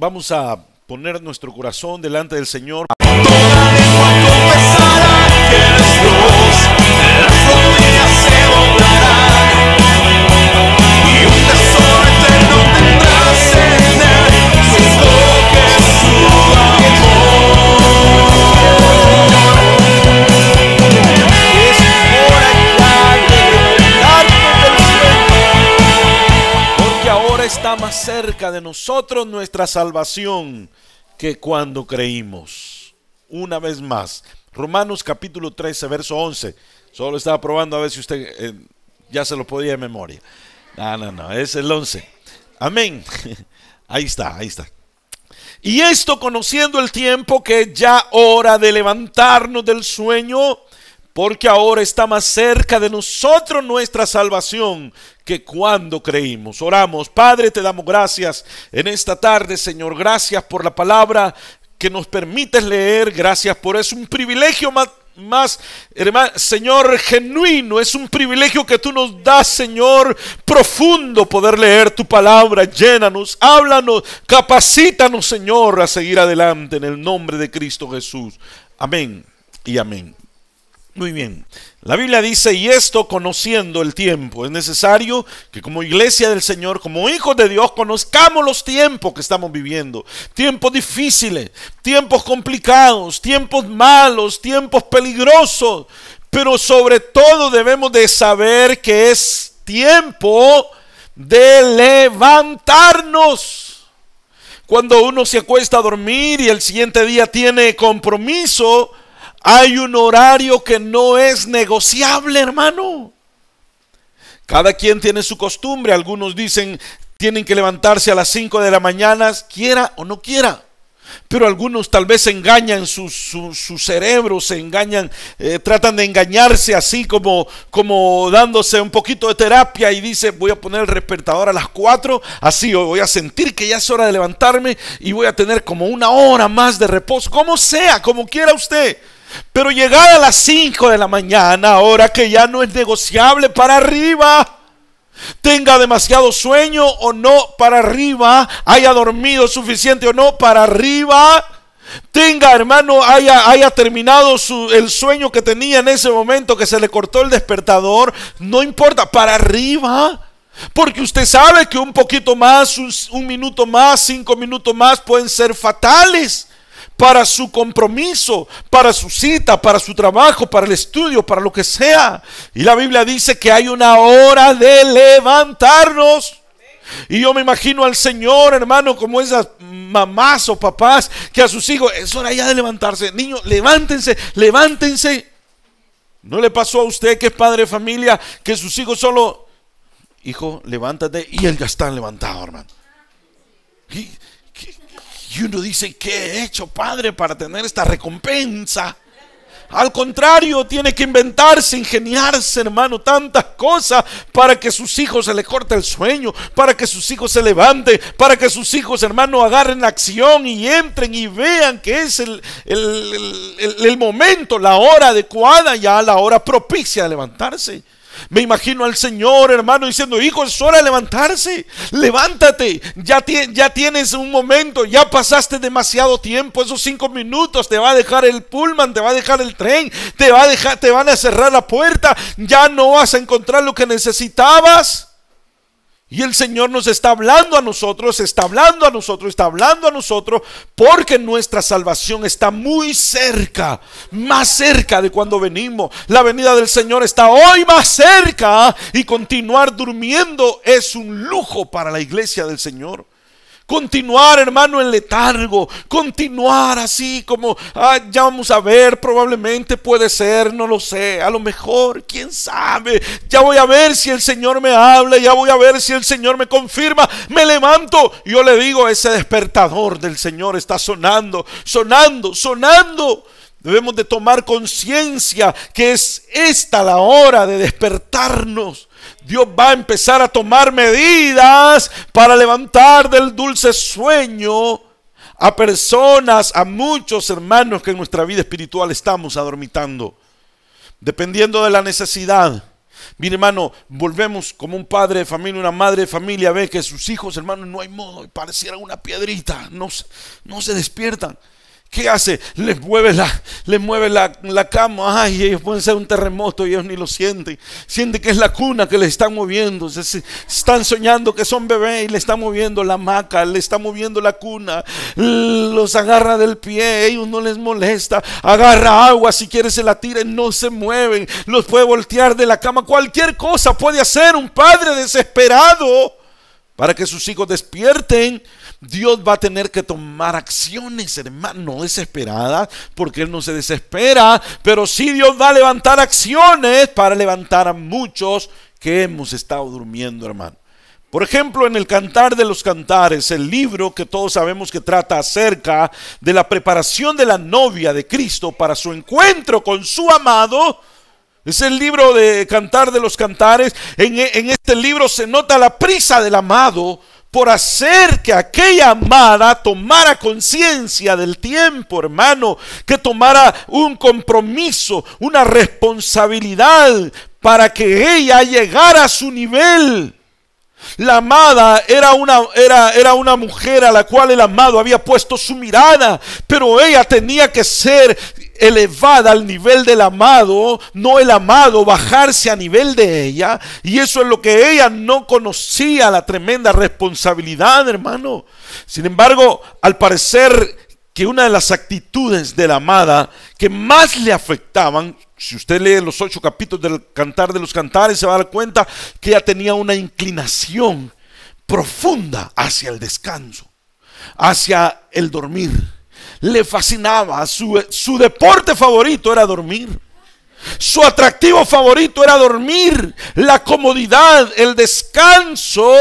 vamos a poner nuestro corazón delante del Señor. Toda lengua confesará que eres Dios, las rodillas se doblarán, y un tesoro eterno tendrás en él, si escoges su amor. Es hora ya de levantarnos del sueño, porque ahora está más cerca de nosotros nuestra salvación que cuando creímos. Una vez más, Romanos capítulo 13, verso 11. Solo estaba probando a ver si usted ya se lo podía de memoria. No, es el 11. Amén. Ahí está. Y esto conociendo el tiempo, que es ya hora de levantarnos del sueño, porque ahora está más cerca de nosotros nuestra salvación que cuando creímos. Oramos. Padre, te damos gracias en esta tarde, Señor. Gracias por la palabra que nos permites leer. Gracias por eso. Un privilegio más, hermano, Señor, genuino. Es un privilegio que tú nos das, Señor, profundo, poder leer tu palabra. Llénanos, háblanos, capacítanos, Señor, a seguir adelante en el nombre de Cristo Jesús. Amén y amén. Muy bien, la Biblia dice, y esto conociendo el tiempo, es necesario que como iglesia del Señor, como hijos de Dios, conozcamos los tiempos que estamos viviendo. Tiempos difíciles, tiempos complicados, tiempos malos, tiempos peligrosos, pero sobre todo debemos de saber que es tiempo de levantarnos. Cuando uno se acuesta a dormir y el siguiente día tiene compromiso, hay un horario que no es negociable, hermano. Cada quien tiene su costumbre. Algunos dicen tienen que levantarse a las 5 de la mañana, quiera o no quiera. Pero algunos tal vez engañan su cerebro, se engañan, tratan de engañarse así como dándose un poquito de terapia y dice, voy a poner el despertador a las 4, así voy a sentir que ya es hora de levantarme y voy a tener como una hora más de reposo, como sea, como quiera usted. Pero llegar a las 5 de la mañana, ahora que ya no es negociable, para arriba. Tenga demasiado sueño o no, para arriba. Haya dormido suficiente o no, para arriba. Tenga, hermano, haya terminado el sueño que tenía en ese momento, que se le cortó el despertador, no importa, para arriba. Porque usted sabe que un poquito más, un minuto más, 5 minutos más pueden ser fatales para su compromiso, para su cita, para su trabajo, para el estudio, para lo que sea. Y la Biblia dice que hay una hora de levantarnos. Y yo me imagino al Señor, hermano, como esas mamás o papás que a sus hijos, es hora ya de levantarse. Niños, levántense. ¿No le pasó a usted, que es padre de familia, que sus hijos solo, hijo, levántate, y él ya está levantado, hermano? Y uno dice, ¿qué he hecho, padre, para tener esta recompensa? Al contrario, tiene que inventarse, ingeniarse, hermano, tantas cosas para que sus hijos se les corte el sueño, para que sus hijos se levanten, para que sus hijos, hermano, agarren acción y entren y vean que es el momento, la hora adecuada, ya la hora propicia de levantarse. Me imagino al Señor, hermano, diciendo, hijo, es hora de levantarse. Levántate, ya tienes un momento, ya pasaste demasiado tiempo. Esos 5 minutos te va a dejar el pullman, te va a dejar el tren, te van a cerrar la puerta. Ya no vas a encontrar lo que necesitabas. Y el Señor nos está hablando a nosotros, porque nuestra salvación está muy cerca, más cerca de cuando venimos. La venida del Señor está hoy más cerca, y continuar durmiendo es un lujo para la iglesia del Señor. Continuar, hermano, en letargo, continuar así como, ya vamos a ver, probablemente puede ser, no lo sé, a lo mejor, quién sabe, ya voy a ver si el Señor me habla, ya voy a ver si el Señor me confirma, me levanto. Yo le digo, ese despertador del Señor está sonando. Debemos de tomar conciencia que es esta la hora de despertarnos. Dios va a empezar a tomar medidas para levantar del dulce sueño a personas, a muchos hermanos que en nuestra vida espiritual estamos adormitando. Dependiendo de la necesidad, Mire, hermano, volvemos como un padre de familia, una madre de familia, ve que sus hijos, hermano, no hay modo, pareciera una piedrita, no se despiertan. ¿Qué hace? Les mueve la cama. Ay, ellos pueden ser un terremoto y ellos ni lo sienten. Sienten que es la cuna que les están moviendo. Están soñando que son bebés y le están moviendo la hamaca, le están moviendo la cuna. Los agarra del pie, ellos no les molesta. Agarra agua, si quiere se la tira y no se mueven. Los puede voltear de la cama. Cualquier cosa puede hacer un padre desesperado para que sus hijos despierten. Dios va a tener que tomar acciones, hermano, no desesperadas, porque Él no se desespera, pero sí Dios va a levantar acciones para levantar a muchos que hemos estado durmiendo, hermano. Por ejemplo, en el Cantar de los Cantares, el libro que todos sabemos que trata acerca de la preparación de la novia de Cristo para su encuentro con su amado. Es el libro de Cantar de los Cantares. En este libro se nota la prisa del amado por hacer que aquella amada tomara conciencia del tiempo, hermano, que tomara un compromiso, una responsabilidad para que ella llegara a su nivel. La amada era una mujer a la cual el amado había puesto su mirada, pero ella tenía que ser elevada al nivel del amado, no el amado bajarse a nivel de ella. Y eso es lo que ella no conocía, la tremenda responsabilidad, hermano. Sin embargo, al parecer que una de las actitudes de la amada que más le afectaban, si usted lee los 8 capítulos del Cantar de los Cantares, se va a dar cuenta que ella tenía una inclinación profunda hacia el descanso, hacia el dormir. Le fascinaba, su deporte favorito era dormir. Su atractivo favorito era dormir, la comodidad, el descanso.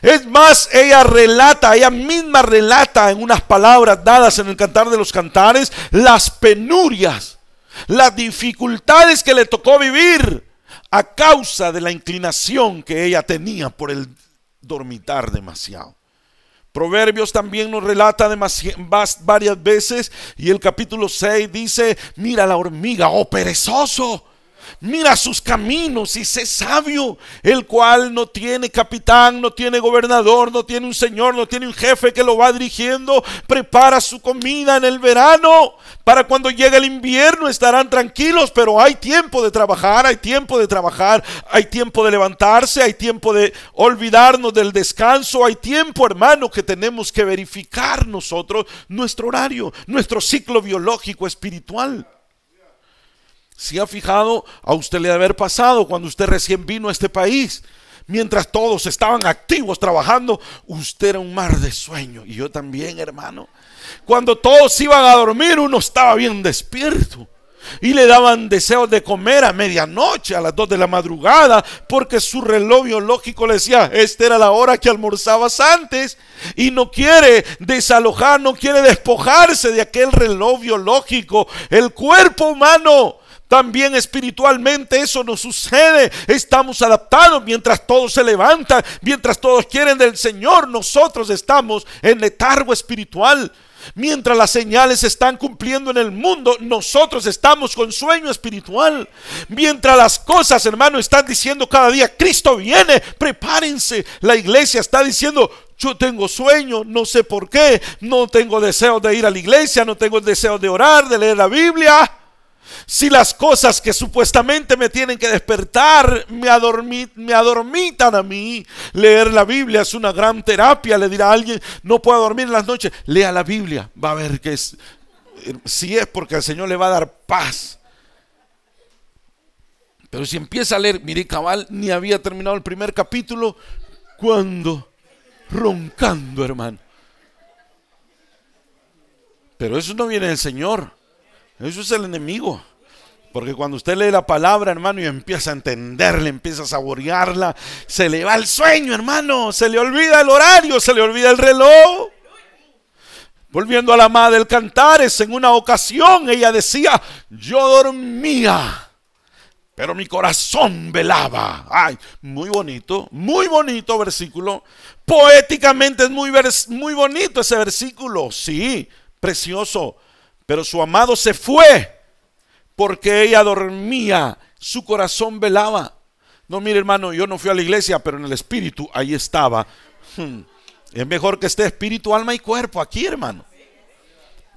Es más, ella misma relata en unas palabras dadas en el Cantar de los Cantares las penurias, las dificultades que le tocó vivir a causa de la inclinación que ella tenía por el dormitar demasiado. Proverbios también nos relata varias veces, y el capítulo 6 dice: mira la hormiga, oh perezoso, mira sus caminos y sé sabio, el cual no tiene capitán, no tiene gobernador, no tiene un señor, no tiene un jefe que lo va dirigiendo. Prepara su comida en el verano, para cuando llegue el invierno estarán tranquilos. Pero hay tiempo de trabajar, hay tiempo de trabajar, hay tiempo de levantarse, hay tiempo de olvidarnos del descanso, hay tiempo, hermano, que tenemos que verificar nosotros nuestro horario, nuestro ciclo biológico espiritual. Si ha fijado, a usted le debe haber pasado cuando usted recién vino a este país, mientras todos estaban activos trabajando, usted era un mar de sueño, y yo también, hermano. Cuando todos iban a dormir, uno estaba bien despierto y le daban deseos de comer a medianoche, a las 2 de la madrugada, porque su reloj biológico le decía: esta era la hora que almorzabas antes. Y no quiere desalojar, no quiere despojarse de aquel reloj biológico. El cuerpo humano, también espiritualmente, eso nos sucede. Estamos adaptados mientras todos se levantan, mientras todos quieren del Señor. Nosotros estamos en letargo espiritual. Mientras las señales se están cumpliendo en el mundo, nosotros estamos con sueño espiritual. Mientras las cosas, hermano, están diciendo cada día: Cristo viene, prepárense. La iglesia está diciendo: yo tengo sueño, no sé por qué, no tengo deseo de ir a la iglesia, no tengo deseo de orar, de leer la Biblia. Si las cosas que supuestamente me tienen que despertar me adormitan a mí, leer la Biblia es una gran terapia. Le dirá a alguien: no puedo dormir en las noches, lea la Biblia, va a ver que es, si es porque el Señor le va a dar paz. Pero si empieza a leer, mire, cabal, ni había terminado el primer capítulo cuando roncando, hermano. Pero eso no viene del Señor, eso es el enemigo. Porque cuando usted lee la palabra, hermano, y empieza a entenderla, empieza a saborearla, se le va el sueño, hermano. Se le olvida el horario, se le olvida el reloj. Volviendo a la amada del Cantares, en una ocasión ella decía: yo dormía, pero mi corazón velaba. Ay, muy bonito versículo. Poéticamente es muy bonito ese versículo, sí, precioso. Pero su amado se fue porque ella dormía, su corazón velaba. No, mire hermano, yo no fui a la iglesia, pero en el espíritu ahí estaba. Es mejor que esté espíritu, alma y cuerpo aquí, hermano.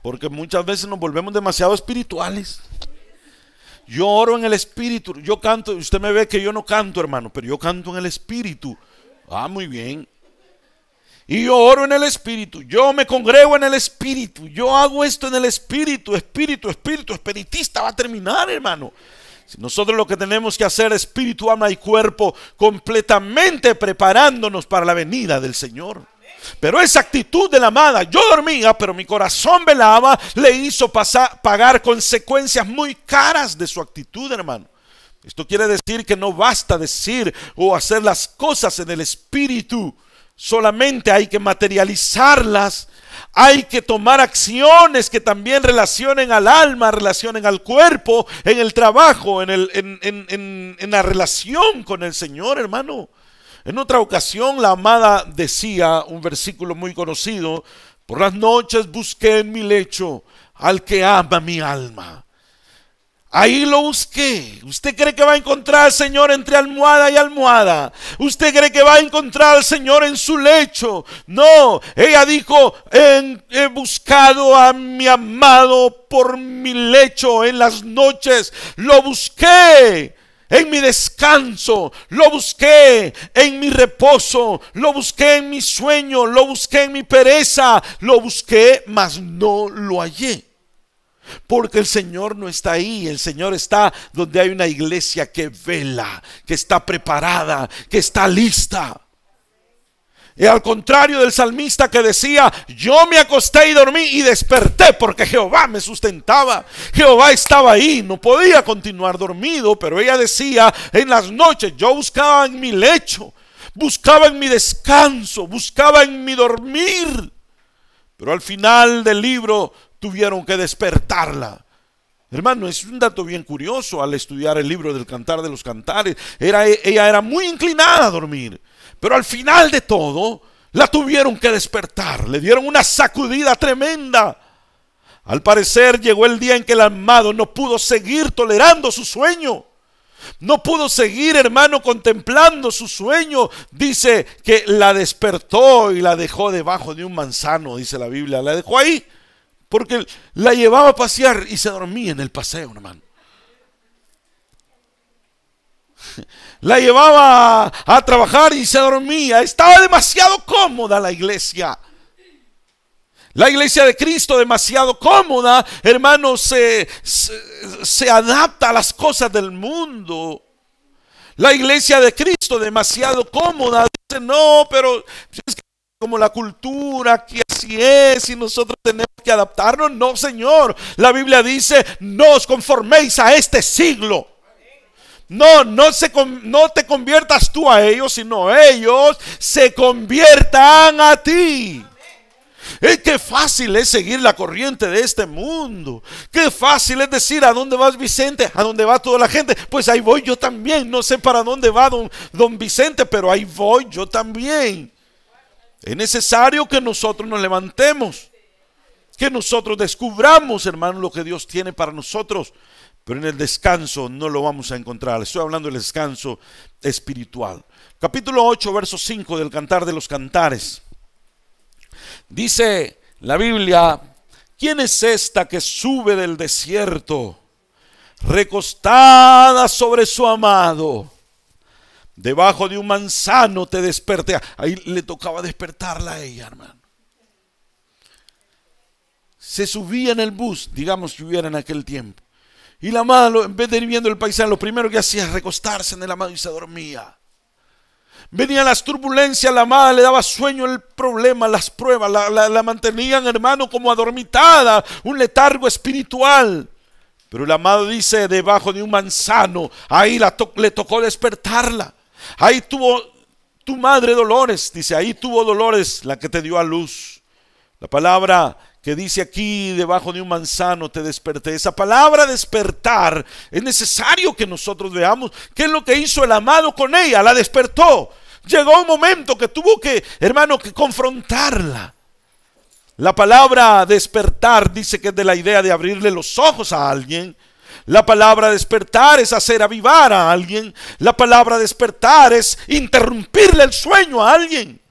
Porque muchas veces nos volvemos demasiado espirituales. Yo oro en el espíritu, yo canto. Usted me ve que yo no canto, hermano, pero yo canto en el espíritu. Ah, muy bien. Y yo oro en el espíritu, yo me congrego en el espíritu, yo hago esto en el espíritu. Espiritista va a terminar, hermano. Si nosotros lo que tenemos que hacer es espíritu, alma y cuerpo, completamente preparándonos para la venida del Señor. Pero esa actitud de la amada, yo dormía, pero mi corazón velaba, le hizo pagar consecuencias muy caras de su actitud, hermano. Esto quiere decir que no basta decir o hacer las cosas en el espíritu. Solamente hay que materializarlas, hay que tomar acciones que también relacionen al alma, relacionen al cuerpo, en el trabajo, en la relación con el Señor, hermano. En otra ocasión la amada decía un versículo muy conocido: por las noches busqué en mi lecho al que ama mi alma. Ahí lo busqué. ¿Usted cree que va a encontrar al Señor entre almohada y almohada? ¿Usted cree que va a encontrar al Señor en su lecho? No, ella dijo: he buscado a mi amado por mi lecho en las noches. Lo busqué en mi descanso, lo busqué en mi reposo, lo busqué en mi sueño, lo busqué en mi pereza, lo busqué, mas no lo hallé. Porque el Señor no está ahí, el Señor está donde hay una iglesia que vela, que está preparada, que está lista. Y al contrario del salmista que decía: yo me acosté y dormí y desperté porque Jehová me sustentaba. Jehová estaba ahí, no podía continuar dormido, pero ella decía: en las noches yo buscaba en mi lecho, buscaba en mi descanso, buscaba en mi dormir. Pero al final del libro tuvieron que despertarla. Hermano, es un dato bien curioso al estudiar el libro del Cantar de los Cantares. Ella era muy inclinada a dormir, pero al final de todo la tuvieron que despertar. Le dieron una sacudida tremenda. Al parecer llegó el día en que el amado no pudo seguir tolerando su sueño. No pudo seguir, hermano, contemplando su sueño. Dice que la despertó y la dejó debajo de un manzano, dice la Biblia. La dejó ahí porque la llevaba a pasear y se dormía en el paseo, hermano. La llevaba a trabajar y se dormía. Estaba demasiado cómoda la iglesia. La iglesia de Cristo, demasiado cómoda, hermano, se adapta a las cosas del mundo. La iglesia de Cristo, demasiado cómoda, dice: no, pero es que como la cultura que así es y nosotros tenemos que adaptarnos. No, Señor, la Biblia dice: no os conforméis a este siglo. No te conviertas tú a ellos, sino ellos se conviertan a ti. Qué fácil es seguir la corriente de este mundo. Qué fácil es decir: ¿a dónde vas, Vicente? ¿A dónde va toda la gente? Pues ahí voy yo también. No sé para dónde va don Vicente, pero ahí voy yo también. Es necesario que nosotros nos levantemos, que nosotros descubramos, hermano, lo que Dios tiene para nosotros. Pero en el descanso no lo vamos a encontrar. Estoy hablando del descanso espiritual. Capítulo 8, verso 5 del Cantar de los Cantares. Dice la Biblia: ¿quién es esta que sube del desierto, recostada sobre su amado? Debajo de un manzano te desperté. Ahí le tocaba despertarla a ella, hermano. Se subía en el bus, digamos que hubiera en aquel tiempo, y la amada, en vez de ir viendo el paisaje, lo primero que hacía es recostarse en el amado y se dormía. Venían las turbulencias, la amada le daba sueño, el problema, las pruebas, la mantenían, hermano, como adormitada, un letargo espiritual. Pero el amado dice: debajo de un manzano, ahí le tocó despertarla. Ahí tuvo tu madre dolores, dice, ahí tuvo dolores la que te dio a luz. La palabra que dice aquí: debajo de un manzano te desperté. Esa palabra despertar es necesario que nosotros veamos qué es lo que hizo el amado con ella. La despertó. Llegó un momento que tuvo que, hermano, que confrontarla. La palabra despertar dice que es de la idea de abrirle los ojos a alguien, La palabra despertar es hacer avivar a alguien. La palabra despertar es interrumpirle el sueño a alguien.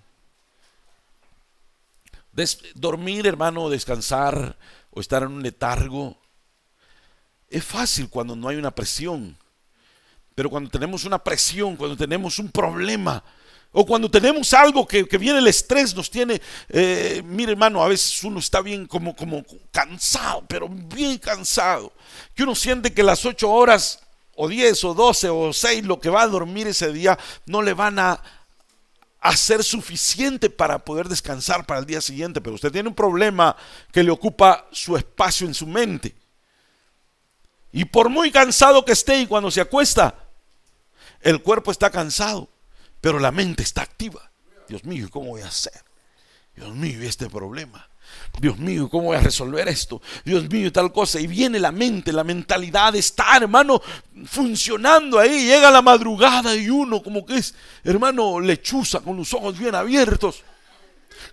Dormir, hermano, descansar o estar en un letargo es fácil cuando no hay una presión. Pero cuando tenemos una presión, cuando tenemos un problema, o cuando tenemos algo que viene el estrés, nos tiene, mire hermano, a veces uno está bien como cansado, pero bien cansado, que uno siente que las 8 horas, o 10, o 12, o 6, lo que va a dormir ese día, no le van a ser suficiente para poder descansar para el día siguiente. Pero usted tiene un problema que le ocupa su espacio en su mente. Y por muy cansado que esté y cuando se acuesta, el cuerpo está cansado, pero la mente está activa. Dios mío, ¿cómo voy a hacer? Dios mío, este problema. Dios mío, ¿cómo voy a resolver esto? Dios mío, tal cosa. Y viene la mente, la mentalidad está, hermano, funcionando ahí. Llega la madrugada y uno como que es, hermano, lechuza con los ojos bien abiertos.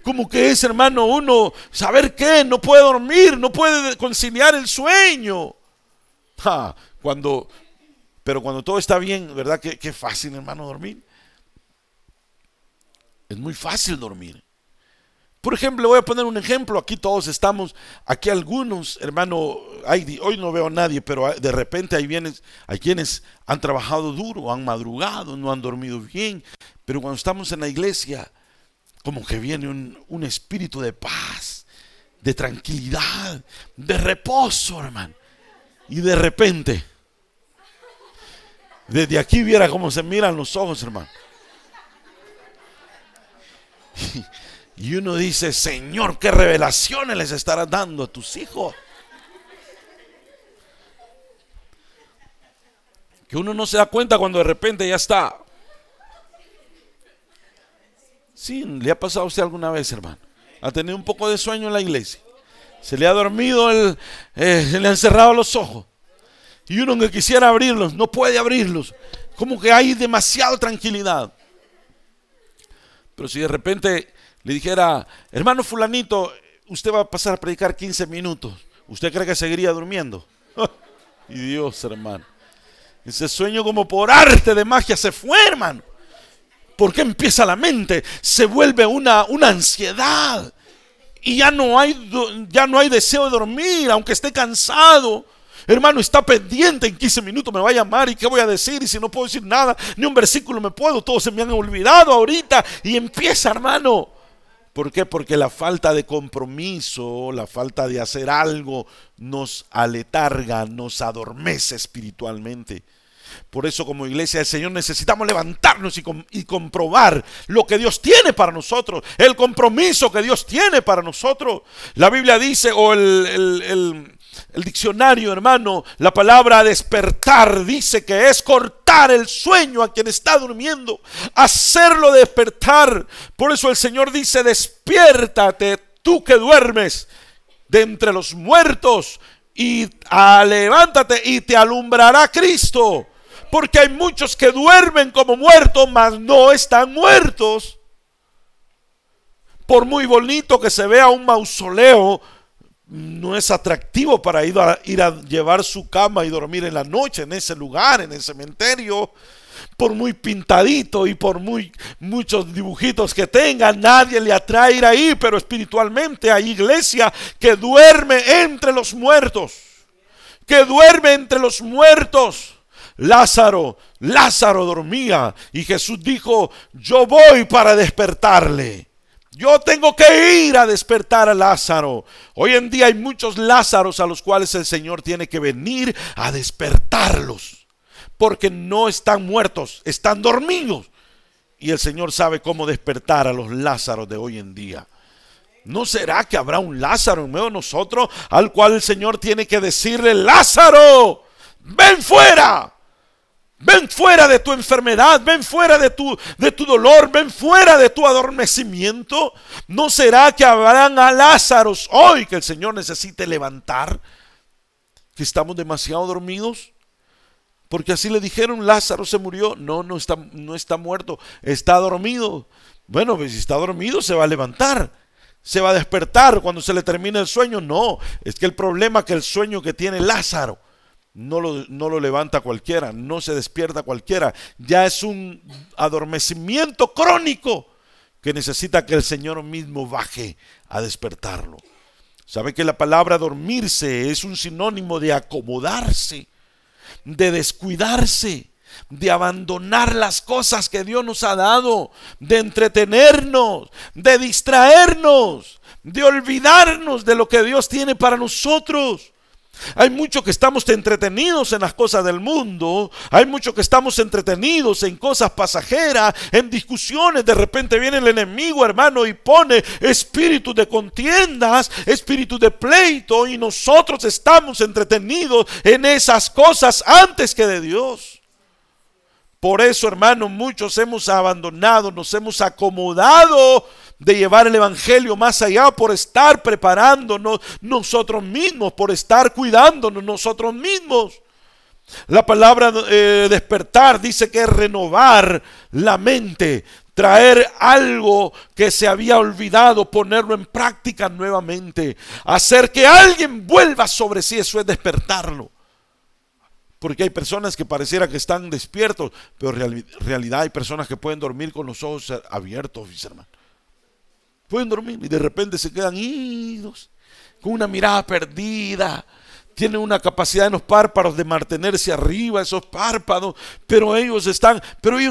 Como que es, hermano, uno, ¿saber qué? No puede dormir, no puede conciliar el sueño. Pero cuando todo está bien, ¿verdad? Qué fácil, hermano, dormir. Es muy fácil dormir. Por ejemplo, le voy a poner un ejemplo. Aquí todos estamos, aquí algunos, hermano, hoy no veo a nadie, pero de repente hay quienes han trabajado duro, han madrugado, no han dormido bien. Pero cuando estamos en la iglesia, como que viene un espíritu de paz, de tranquilidad, de reposo, hermano. Y de repente, desde aquí viera cómo se miran los ojos, hermano. Y uno dice, Señor, ¿qué revelaciones les estarás dando a tus hijos? Que uno no se da cuenta cuando de repente ya está. Sí, ¿le ha pasado a usted alguna vez, hermano? ¿Ha tenido un poco de sueño en la iglesia? Se le ha dormido, se le han cerrado los ojos. Y uno que quisiera abrirlos, no puede abrirlos. Como que hay demasiada tranquilidad. Pero si de repente le dijera, hermano fulanito, usted va a pasar a predicar 15 minutos, ¿usted cree que seguiría durmiendo? Y Dios, hermano, ese sueño como por arte de magia se fue, hermano. Porque empieza la mente, se vuelve una ansiedad. Y ya no hay deseo de dormir, aunque esté cansado. Hermano, está pendiente, en 15 minutos me va a llamar y qué voy a decir, y si no puedo decir nada, ni un versículo me puedo, todos se me han olvidado ahorita. Y empieza, hermano. ¿Por qué? Porque la falta de compromiso, la falta de hacer algo nos aletarga, nos adormece espiritualmente. Por eso como iglesia del Señor necesitamos levantarnos y comprobar lo que Dios tiene para nosotros, el compromiso que Dios tiene para nosotros. La Biblia dice, o el diccionario, hermano, la palabra despertar dice que es cortar el sueño a quien está durmiendo, hacerlo despertar. Por eso el Señor dice, despiértate tú que duermes de entre los muertos y levántate y te alumbrará Cristo. Porque hay muchos que duermen como muertos, mas no están muertos. Por muy bonito que se vea un mausoleo, no es atractivo para ir a llevar su cama y dormir en la noche en ese lugar, en el cementerio. Por muy pintadito y por muchos dibujitos que tenga, nadie le atrae ir ahí. Pero espiritualmente hay iglesia que duerme entre los muertos, que duerme entre los muertos. Lázaro dormía y Jesús dijo, yo voy para despertarle. Yo tengo que ir a despertar a Lázaro. Hoy en día hay muchos Lázaros a los cuales el Señor tiene que venir a despertarlos, porque no están muertos, están dormidos. Y el Señor sabe cómo despertar a los Lázaros de hoy en día. ¿No será que habrá un Lázaro en medio de nosotros al cual el Señor tiene que decirle, Lázaro, ven fuera? Ven fuera de tu enfermedad, ven fuera de tu dolor, ven fuera de tu adormecimiento. ¿No será que habrán a Lázaros hoy que el Señor necesite levantar? ¿Que estamos demasiado dormidos? Porque así le dijeron, Lázaro se murió. No está muerto, está dormido. Bueno, pues si está dormido se va a levantar, se va a despertar cuando se le termine el sueño. No, es que el problema es que el sueño que tiene Lázaro no lo levanta cualquiera, no se despierta cualquiera. Ya es un adormecimiento crónico que necesita que el Señor mismo baje a despertarlo. ¿Sabe que la palabra dormirse es un sinónimo de acomodarse, de descuidarse, de abandonar las cosas que Dios nos ha dado, de entretenernos, de distraernos, de olvidarnos de lo que Dios tiene para nosotros? Hay mucho que estamos entretenidos en las cosas del mundo, hay mucho que estamos entretenidos en cosas pasajeras, en discusiones. De repente viene el enemigo, hermano, y pone espíritu de contiendas, espíritu de pleito, y nosotros estamos entretenidos en esas cosas antes que de Dios. Por eso, hermano, muchos hemos abandonado, nos hemos acomodado de llevar el evangelio más allá por estar preparándonos nosotros mismos, por estar cuidándonos nosotros mismos. La palabra despertar dice que es renovar la mente, traer algo que se había olvidado, ponerlo en práctica nuevamente, hacer que alguien vuelva sobre sí. Eso es despertarlo. Porque hay personas que pareciera que están despiertos, pero en realidad hay personas que pueden dormir con los ojos abiertos, mis hermanos. Pueden dormir y de repente se quedan idos, con una mirada perdida. Tienen una capacidad en los párpados de mantenerse arriba, esos párpados, pero ellos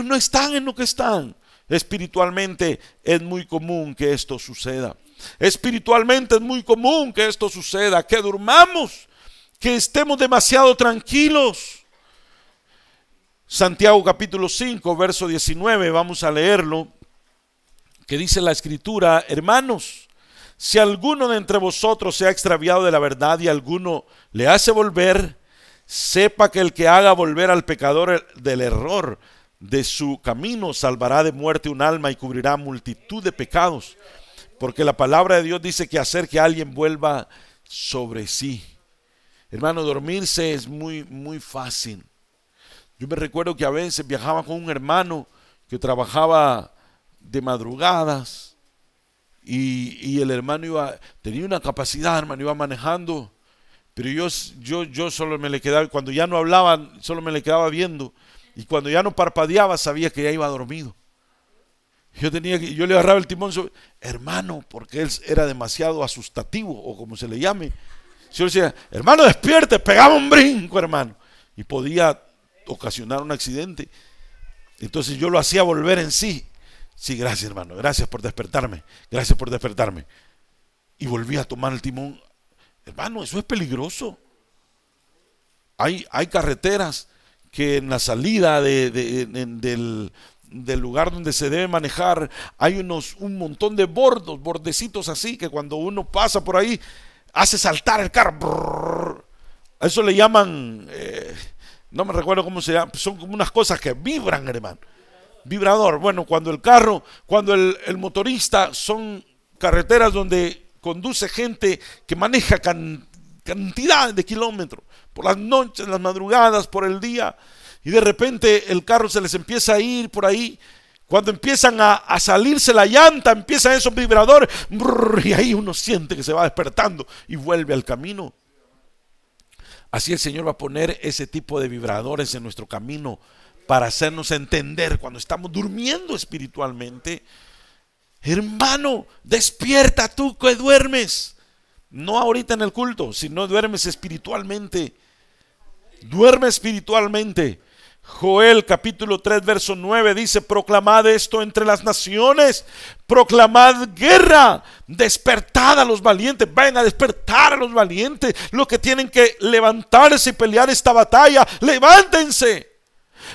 no están en lo que están. Espiritualmente es muy común que esto suceda. Espiritualmente es muy común que esto suceda, que durmamos, que estemos demasiado tranquilos. Santiago capítulo 5, verso 19, vamos a leerlo, que dice la escritura: hermanos, si alguno de entre vosotros se ha extraviado de la verdad y alguno le hace volver, sepa que el que haga volver al pecador del error de su camino salvará de muerte un alma y cubrirá multitud de pecados. Porque la palabra de Dios dice que hacer que alguien vuelva sobre sí. Hermano, dormirse es muy fácil. Yo me recuerdo que a veces viajaba con un hermano que trabajaba de madrugadas y el hermano tenía una capacidad, hermano, iba manejando, pero yo solo me le quedaba, cuando ya no hablaba, solo me le quedaba viendo, y cuando ya no parpadeaba sabía que ya iba dormido. Yo le agarraba el timón, hermano, porque él era demasiado asustativo, o como se le llame. Yo le decía: hermano, despierte, pegaba un brinco, hermano, y podía ocasionar un accidente. Entonces yo lo hacía volver en sí. Sí, gracias, hermano, gracias por despertarme, gracias por despertarme. Y volví a tomar el timón. Hermano, eso es peligroso. Hay carreteras que en la salida del lugar donde se debe manejar hay un montón de bordecitos así, que cuando uno pasa por ahí hace saltar el carro. Brrr. A eso le llaman, no me recuerdo cómo se llama, son como unas cosas que vibran, hermano. Vibrador. Bueno, cuando el motorista, son carreteras donde conduce gente que maneja cantidad de kilómetros, por las noches, las madrugadas, por el día, y de repente el carro se les empieza a ir por ahí. Cuando empiezan a salirse la llanta, empiezan esos vibradores, brrr, y ahí uno siente que se va despertando y vuelve al camino. Así el Señor va a poner ese tipo de vibradores en nuestro camino para hacernos entender cuando estamos durmiendo espiritualmente. Hermano, despierta tú que duermes. No ahorita en el culto, sino duermes espiritualmente. Duerme espiritualmente. Joel capítulo 3 verso 9 dice: proclamad esto entre las naciones, proclamad guerra, despertad a los valientes. Vayan a despertar a los valientes, los que tienen que levantarse y pelear esta batalla, levántense.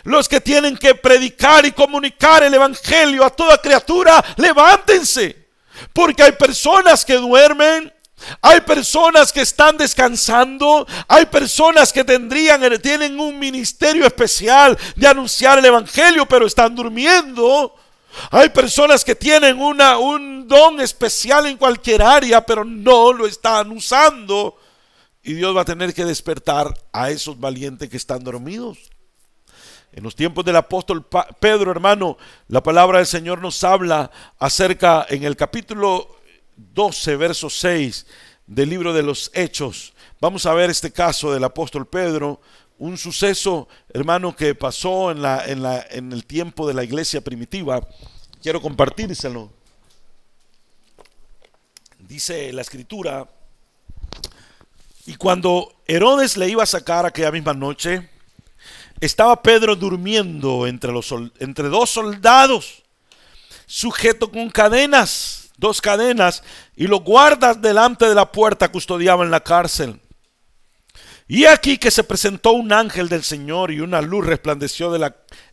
Los que tienen que predicar y comunicar el evangelio a toda criatura, levántense. Porque hay personas que duermen, hay personas que están descansando, hay personas que tienen un ministerio especial de anunciar el evangelio, pero están durmiendo. Hay personas que tienen un don especial en cualquier área, pero no lo están usando. Y Dios va a tener que despertar a esos valientes que están dormidos. En los tiempos del apóstol Pedro, hermano, la palabra del Señor nos habla acerca, en el capítulo 12, verso 6, del libro de los Hechos. Vamos a ver este caso del apóstol Pedro, un suceso, hermano, que pasó en el tiempo de la iglesia primitiva. Quiero compartírselo. Dice la escritura: y cuando Herodes le iba a sacar aquella misma noche, estaba Pedro durmiendo entre dos soldados, sujeto con cadenas, 2 cadenas, y los guardas delante de la puerta custodiaban la cárcel. Y aquí que se presentó un ángel del Señor, y una luz resplandeció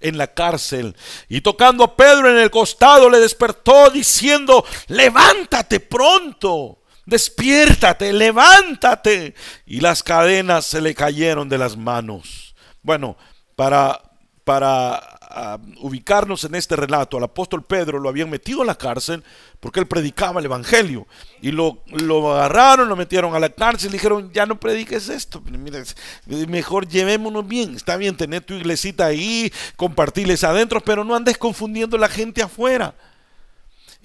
en la cárcel, y tocando a Pedro en el costado le despertó diciendo: levántate pronto, despiértate, levántate. Y las cadenas se le cayeron de las manos. Bueno, para ubicarnos en este relato, al apóstol Pedro lo habían metido en la cárcel porque él predicaba el evangelio, y lo agarraron, lo metieron a la cárcel y le dijeron: ya no prediques esto, mira, mejor llevémonos bien, está bien tener tu iglesita ahí, compartirles adentro, pero no andes confundiendo a la gente afuera.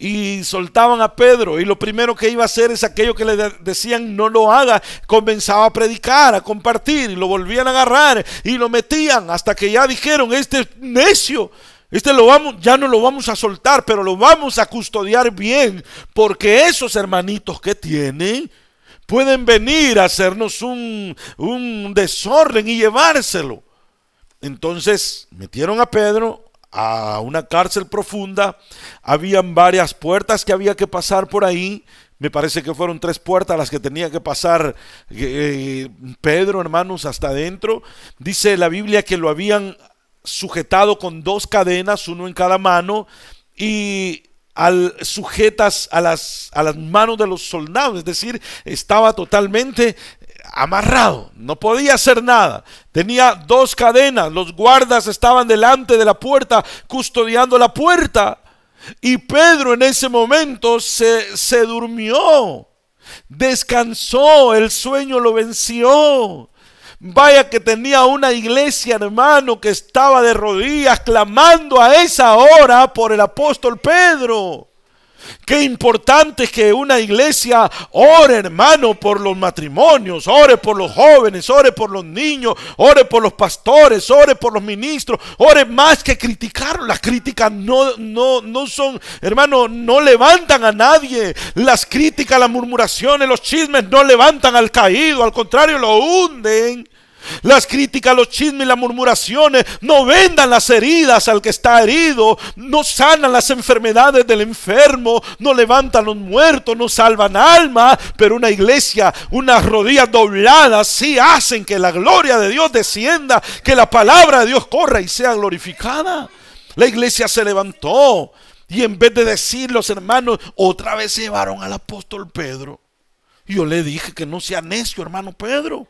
Y soltaban a Pedro, y lo primero que iba a hacer es aquello que le decían no lo haga. Comenzaba a predicar, a compartir, y lo volvían a agarrar y lo metían hasta que ya dijeron: este es necio, ya no lo vamos a soltar, pero lo vamos a custodiar bien, porque esos hermanitos que tienen pueden venir a hacernos un desorden y llevárselo. Entonces metieron a Pedro a una cárcel profunda. Habían varias puertas que había que pasar por ahí. Me parece que fueron 3 puertas las que tenía que pasar Pedro, hermanos, hasta adentro. Dice la Biblia que lo habían sujetado con 2 cadenas, uno en cada mano, y sujetas a las manos de los soldados, es decir, estaba totalmente amarrado, no podía hacer nada. Tenía 2 cadenas, los guardas estaban delante de la puerta custodiando la puerta, y Pedro en ese momento se durmió, descansó, el sueño lo venció. Vaya que tenía una iglesia, hermano, que estaba de rodillas clamando a esa hora por el apóstol Pedro. Qué importante es que una iglesia ore, hermano, por los matrimonios, ore por los jóvenes, ore por los niños, ore por los pastores, ore por los ministros, ore más que criticar. Las críticas no son, hermano, no levantan a nadie. Las críticas, las murmuraciones, los chismes no levantan al caído, al contrario, lo hunden. Las críticas, los chismes y las murmuraciones no vendan las heridas al que está herido, no sanan las enfermedades del enfermo, no levantan los muertos, no salvan almas. Pero una iglesia, unas rodillas dobladas, sí hacen que la gloria de Dios descienda, que la palabra de Dios corra y sea glorificada. La iglesia se levantó, y en vez de decir los hermanos, otra vez se llevaron al apóstol Pedro. Yo le dije que no sea necio, hermano Pedro.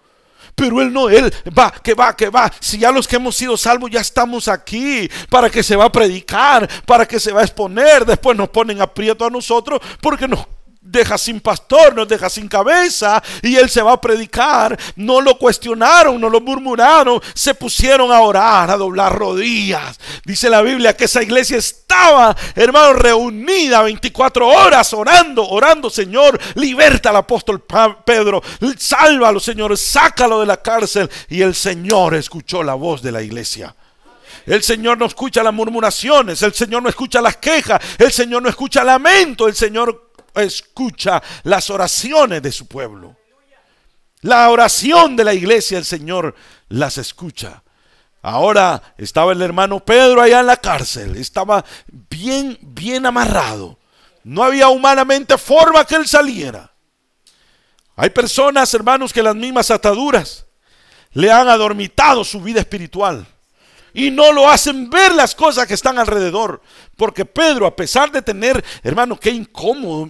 Pero él va, que va. Si ya los que hemos sido salvos ya estamos aquí, ¿para que se va a predicar? ¿Para que se va a exponer? Después nos ponen aprieto a nosotros porque nos deja sin pastor, nos deja sin cabeza, y él se va a predicar. No lo cuestionaron, no lo murmuraron, se pusieron a orar, a doblar rodillas. Dice la Biblia que esa iglesia estaba, hermano, reunida 24 horas orando: Señor, liberta al apóstol Pedro, sálvalo, Señor, sácalo de la cárcel. Y el Señor escuchó la voz de la iglesia. El Señor no escucha las murmuraciones, el Señor no escucha las quejas, el Señor no escucha lamento, el Señor escucha las oraciones de su pueblo. La oración de la iglesia, el Señor las escucha. Ahora estaba el hermano Pedro allá en la cárcel, estaba bien amarrado. No había humanamente forma que él saliera. Hay personas, hermanos, que las mismas ataduras le han adormitado su vida espiritual y no lo hacen ver las cosas que están alrededor. Porque Pedro, a pesar de tener, hermano, qué incómodo,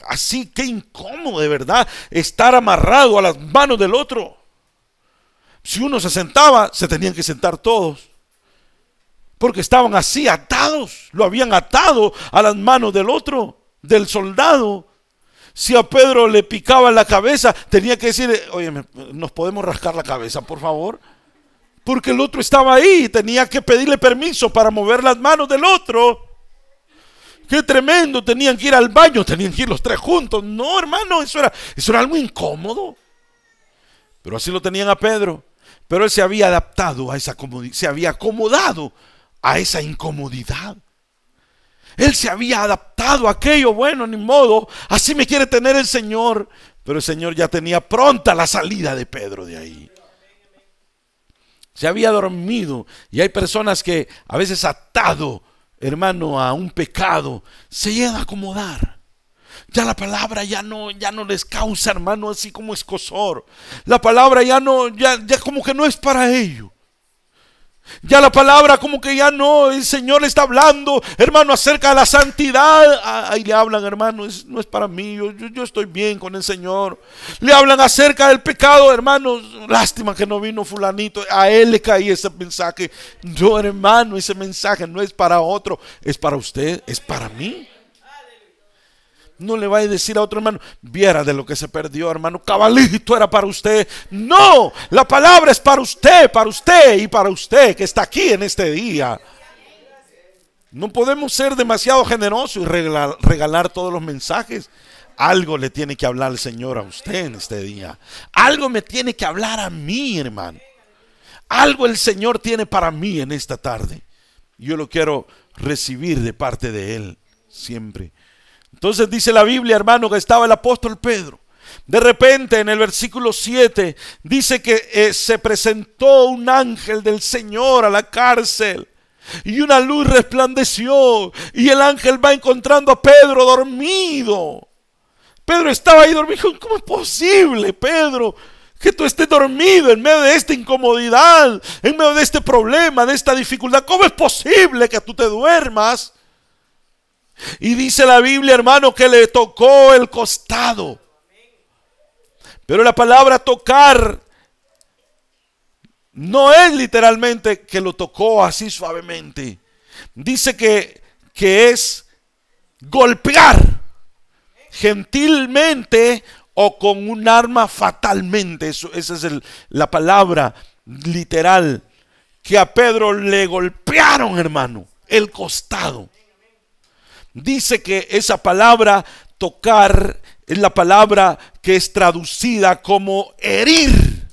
así, qué incómodo de verdad estar amarrado a las manos del otro. Si uno se sentaba, se tenían que sentar todos, porque estaban así atados, lo habían atado a las manos del otro, del soldado. Si a Pedro le picaba la cabeza, tenía que decir: oye, ¿nos podemos rascar la cabeza, por favor? Porque el otro estaba ahí, tenía que pedirle permiso para mover las manos del otro. qué tremendo, tenían que ir al baño, tenían que ir los tres juntos. No, hermano, eso era algo incómodo. Pero así lo tenían a Pedro. Pero él se había adaptado a esa comodidad, se había acomodado a esa incomodidad. Él se había adaptado a aquello. Bueno, ni modo, así me quiere tener el Señor. Pero el Señor ya tenía pronta la salida de Pedro de ahí. Se había dormido. Y hay personas que a veces atado, hermano, a un pecado, se llegan a acomodar. Ya la palabra ya no les causa, hermano, así como escozor. La palabra ya como que no es para ellos. Ya la palabra como que ya no, el Señor le está hablando, hermano, acerca de la santidad. Ahí le hablan, hermano, no es para mí, yo estoy bien con el Señor. Le hablan acerca del pecado, hermano, lástima que no vino fulanito, a él le caí ese mensaje. No, hermano, ese mensaje no es para otro, es para usted, es para mí. No le vaya a decir a otro hermano, viera de lo que se perdió, hermano, cabalito era para usted. No, la palabra es para usted y para usted que está aquí en este día. No podemos ser demasiado generosos y regalar todos los mensajes. Algo le tiene que hablar el Señor a usted en este día. Algo me tiene que hablar a mí, hermano. Algo el Señor tiene para mí en esta tarde. Yo lo quiero recibir de parte de Él siempre. Entonces dice la Biblia, hermano, que estaba el apóstol Pedro. De repente en el versículo 7 dice que se presentó un ángel del Señor a la cárcel y una luz resplandeció y el ángel va encontrando a Pedro dormido. Pedro estaba ahí dormido. ¿Cómo es posible, Pedro, que tú estés dormido en medio de esta incomodidad, en medio de este problema, de esta dificultad? ¿Cómo es posible que tú te duermas? Y dice la Biblia, hermano, que le tocó el costado. Pero la palabra tocar no es literalmente que lo tocó así suavemente. Dice que es golpear gentilmente o con un arma fatalmente. Esa es la palabra literal. Que a Pedro le golpearon, hermano, el costado. Dice que esa palabra tocar es la palabra que es traducida como herir.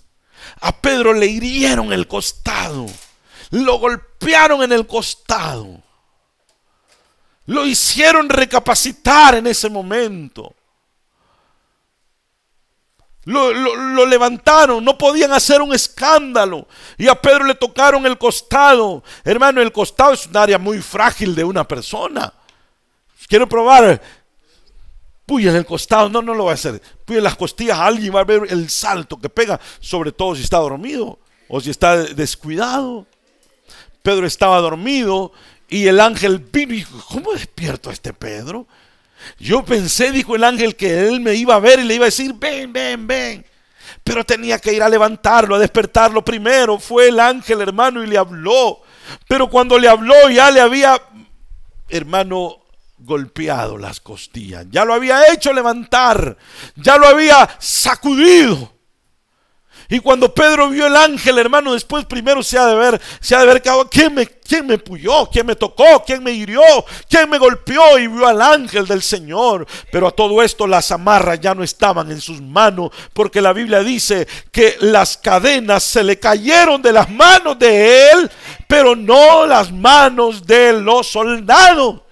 A Pedro le hirieron el costado, lo golpearon en el costado, lo hicieron recapacitar en ese momento. Lo levantaron, no podían hacer un escándalo. Y a Pedro le tocaron el costado. Hermano, el costado es un área muy frágil de una persona. Quiero probar, puya en el costado, no lo va a hacer. Puya en las costillas, alguien va a ver el salto que pega, sobre todo si está dormido o si está descuidado. Pedro estaba dormido y el ángel vino y dijo, ¿cómo despierto a este Pedro? Yo pensé, dijo el ángel, que él me iba a ver y le iba a decir, ven. Pero tenía que ir a levantarlo, a despertarlo primero. Fue el ángel, hermano, y le habló. Pero cuando le habló ya le había, hermano, golpeado las costillas, ya lo había hecho levantar, ya lo había sacudido. Y cuando Pedro vio el ángel, hermano, después primero se ha de ver ¿quién me puyó? ¿Quién me tocó? ¿Quién me hirió? ¿Quién me golpeó? Y vio al ángel del Señor. Pero a todo esto las amarras ya no estaban en sus manos, porque la Biblia dice que las cadenas se le cayeron de las manos de él, pero no las manos de los soldados.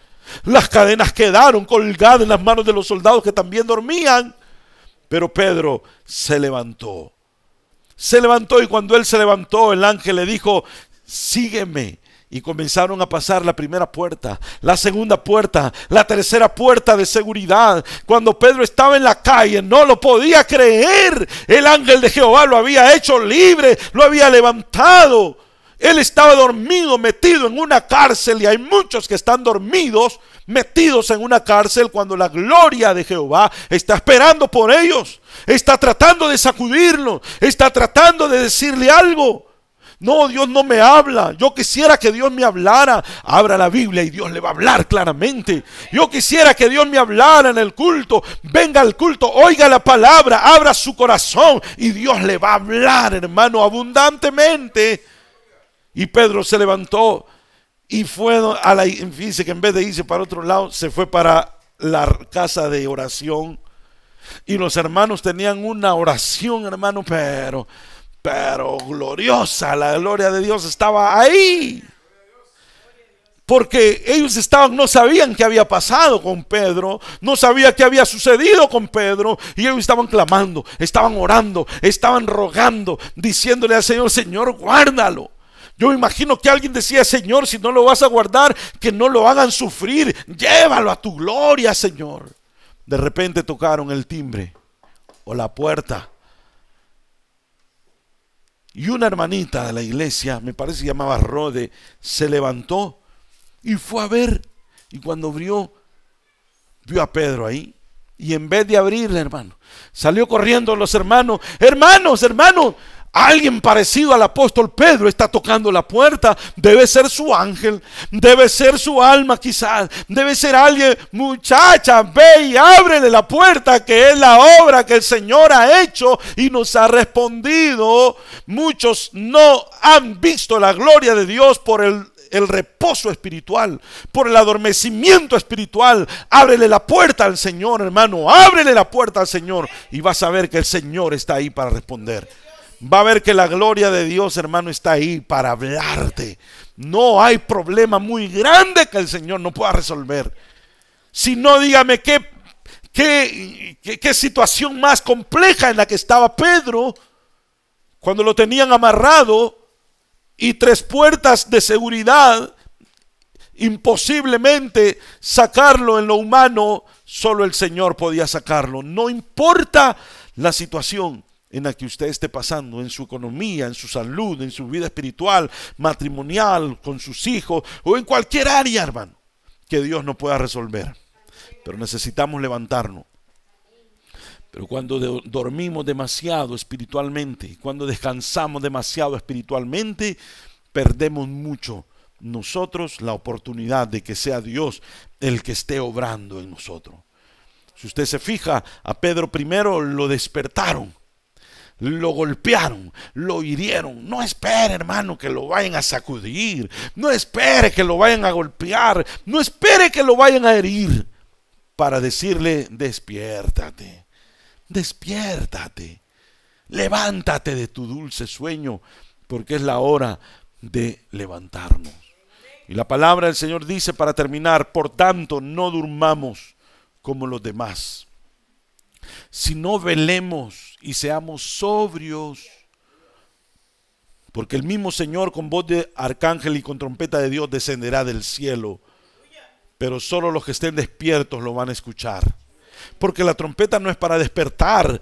Las cadenas quedaron colgadas en las manos de los soldados que también dormían. Pero Pedro se levantó. Y cuando él se levantó, el ángel le dijo, sígueme. Y comenzaron a pasar la primera puerta, la segunda puerta, la tercera puerta de seguridad. Cuando Pedro estaba en la calle, no lo podía creer. El ángel de Jehová lo había hecho libre, lo había levantado. Él estaba dormido, metido en una cárcel, y hay muchos que están dormidos, metidos en una cárcel, cuando la gloria de Jehová está esperando por ellos, está tratando de sacudirlo, está tratando de decirle algo. No, Dios no me habla. Yo quisiera que Dios me hablara. Abra la Biblia y Dios le va a hablar claramente. Yo quisiera que Dios me hablara en el culto. Venga al culto, oiga la palabra, abra su corazón y Dios le va a hablar, hermano, abundantemente. Y Pedro se levantó Y fue a la, fíjense que en vez de irse para otro lado, se fue para la casa de oración. Y los hermanos tenían una oración, hermano, pero gloriosa. La gloria de Dios estaba ahí. Porque ellos no sabían qué había pasado con Pedro, no sabían qué había sucedido con Pedro, y ellos estaban clamando, estaban orando, estaban rogando, diciéndole al Señor: Señor, guárdalo. Yo me imagino que alguien decía: Señor, si no lo vas a guardar, que no lo hagan sufrir, llévalo a tu gloria, Señor. De repente tocaron el timbre o la puerta, y una hermanita de la iglesia, me parece que llamaba Rode, se levantó y fue a ver, y cuando vio a Pedro ahí, y en vez de abrirle, hermano, salió corriendo los hermanos: hermanos, alguien parecido al apóstol Pedro está tocando la puerta. Debe ser su ángel, debe ser su alma quizás, debe ser alguien. Muchacha, ve y ábrele la puerta, que es la obra que el Señor ha hecho y nos ha respondido. Muchos no han visto la gloria de Dios por el reposo espiritual, por el adormecimiento espiritual. Ábrele la puerta al Señor, hermano, ábrele la puerta al Señor, y vas a ver que el Señor está ahí para responder. Va a ver que la gloria de Dios, hermano, está ahí para hablarte. No hay problema muy grande que el Señor no pueda resolver. Si no, dígame qué situación más compleja en la que estaba Pedro cuando lo tenían amarrado y 3 puertas de seguridad, imposiblemente sacarlo en lo humano. Solo el Señor podía sacarlo. No importa la situación en la que usted esté pasando, en su economía, en su salud, en su vida espiritual, matrimonial, con sus hijos, o en cualquier área, hermano, que Dios no pueda resolver. Pero necesitamos levantarnos. Pero cuando dormimos demasiado espiritualmente, cuando descansamos demasiado espiritualmente, perdemos mucho nosotros la oportunidad de que sea Dios el que esté obrando en nosotros. Si usted se fija, a Pedro primero lo despertaron, lo golpearon, lo hirieron. No espere, hermano, que lo vayan a sacudir, no espere que lo vayan a golpear, no espere que lo vayan a herir para decirle: despiértate, despiértate, levántate de tu dulce sueño, porque es la hora de levantarnos. Y la palabra del Señor dice, para terminar: por tanto, no durmamos como los demás, sino velemos y seamos sobrios, porque el mismo Señor con voz de arcángel y con trompeta de Dios descenderá del cielo, pero solo los que estén despiertos lo van a escuchar. Porque la trompeta no es para despertar,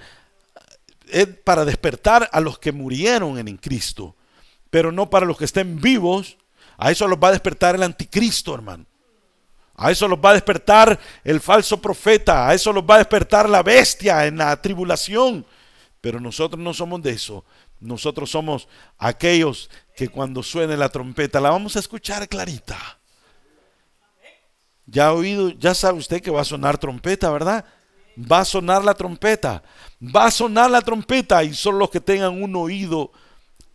es para despertar a los que murieron en Cristo, pero no para los que estén vivos. A eso los va a despertar el anticristo, hermano. A eso los va a despertar el falso profeta, a eso los va a despertar la bestia en la tribulación. Pero nosotros no somos de eso. Nosotros somos aquellos que cuando suene la trompeta la vamos a escuchar clarita. Ya ha oído, ya sabe usted que va a sonar trompeta, ¿verdad? Va a sonar la trompeta, va a sonar la trompeta, y solo los que tengan un oído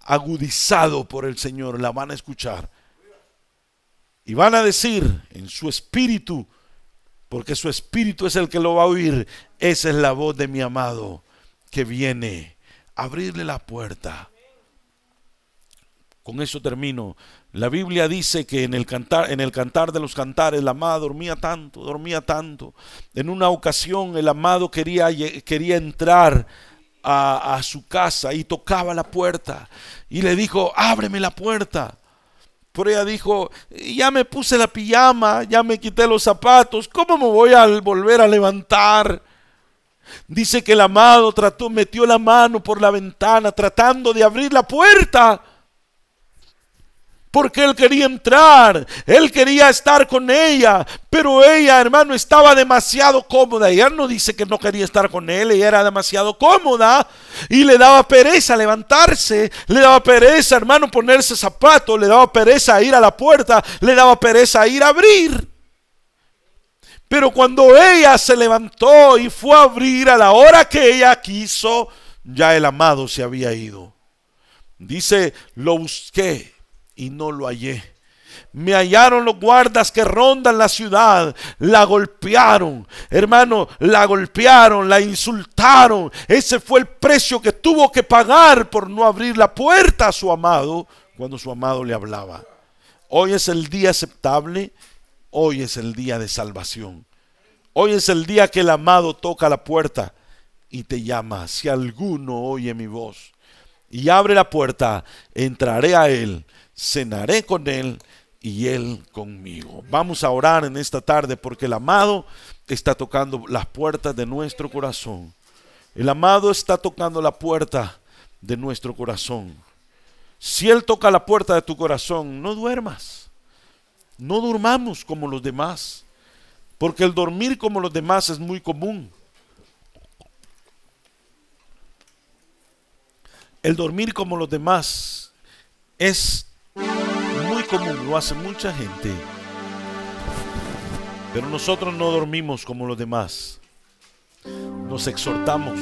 agudizado por el Señor la van a escuchar. Y van a decir en su espíritu, porque su espíritu es el que lo va a oír: esa es la voz de mi amado que viene a abrirle la puerta. Con eso termino. La Biblia dice que en el cantar de los cantares, la amada dormía tanto. En una ocasión el amado quería entrar a su casa y tocaba la puerta y le dijo: ábreme la puerta. Pero ella dijo: ya me puse la pijama, ya me quité los zapatos, ¿cómo me voy a volver a levantar? Dice que el amado metió la mano por la ventana tratando de abrir la puerta, porque él quería entrar, él quería estar con ella, pero ella, hermano, estaba demasiado cómoda. Ella no dice que no quería estar con él, ella era demasiado cómoda y le daba pereza levantarse, le daba pereza, hermano, ponerse zapatos, le daba pereza ir a la puerta, le daba pereza ir a abrir. Pero cuando ella se levantó y fue a abrir a la hora que ella quiso, ya el amado se había ido. Dice: lo busqué y no lo hallé. Me hallaron los guardas que rondan la ciudad. La golpearon, hermano, la golpearon, la insultaron. Ese fue el precio que tuvo que pagar por no abrir la puerta a su amado cuando su amado le hablaba. Hoy es el día aceptable. Hoy es el día de salvación. Hoy es el día que el amado toca la puerta y te llama. Si alguno oye mi voz y abre la puerta, entraré a él, cenaré con él y él conmigo. Vamos a orar en esta tarde porque el amado está tocando las puertas de nuestro corazón. El amado está tocando la puerta de nuestro corazón. Si él toca la puerta de tu corazón, no duermas. No durmamos como los demás, porque el dormir como los demás es muy común. El dormir como los demás es muy común, lo hace mucha gente. Pero nosotros no dormimos como los demás. Nos exhortamos.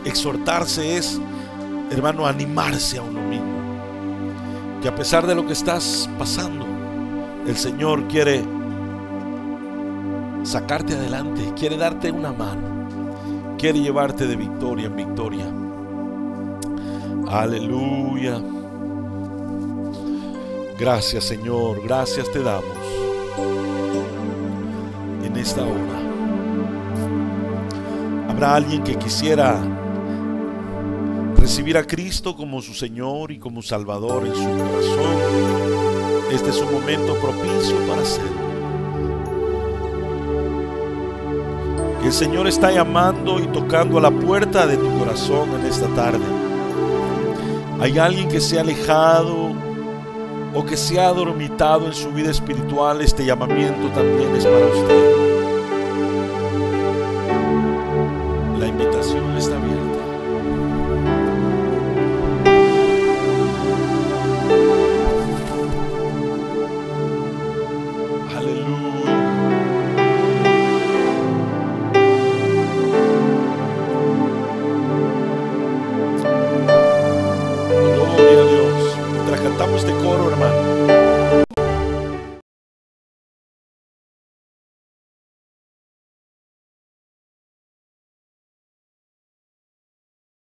Exhortarse es, hermano, animarse a uno mismo. Que a pesar de lo que estás pasando, el Señor quiere sacarte adelante, quiere darte una mano, quiere llevarte de victoria en victoria. Aleluya. Gracias, Señor, gracias te damos en esta hora. ¿Habrá alguien que quisiera recibir a Cristo como su Señor y como Salvador en su corazón? Este es un momento propicio para hacerlo. El Señor está llamando y tocando a la puerta de tu corazón en esta tarde. Hay alguien que se ha alejado o que se ha adormitado en su vida espiritual. Este llamamiento también es para usted. La invitación está abierta. Este coro, hermano.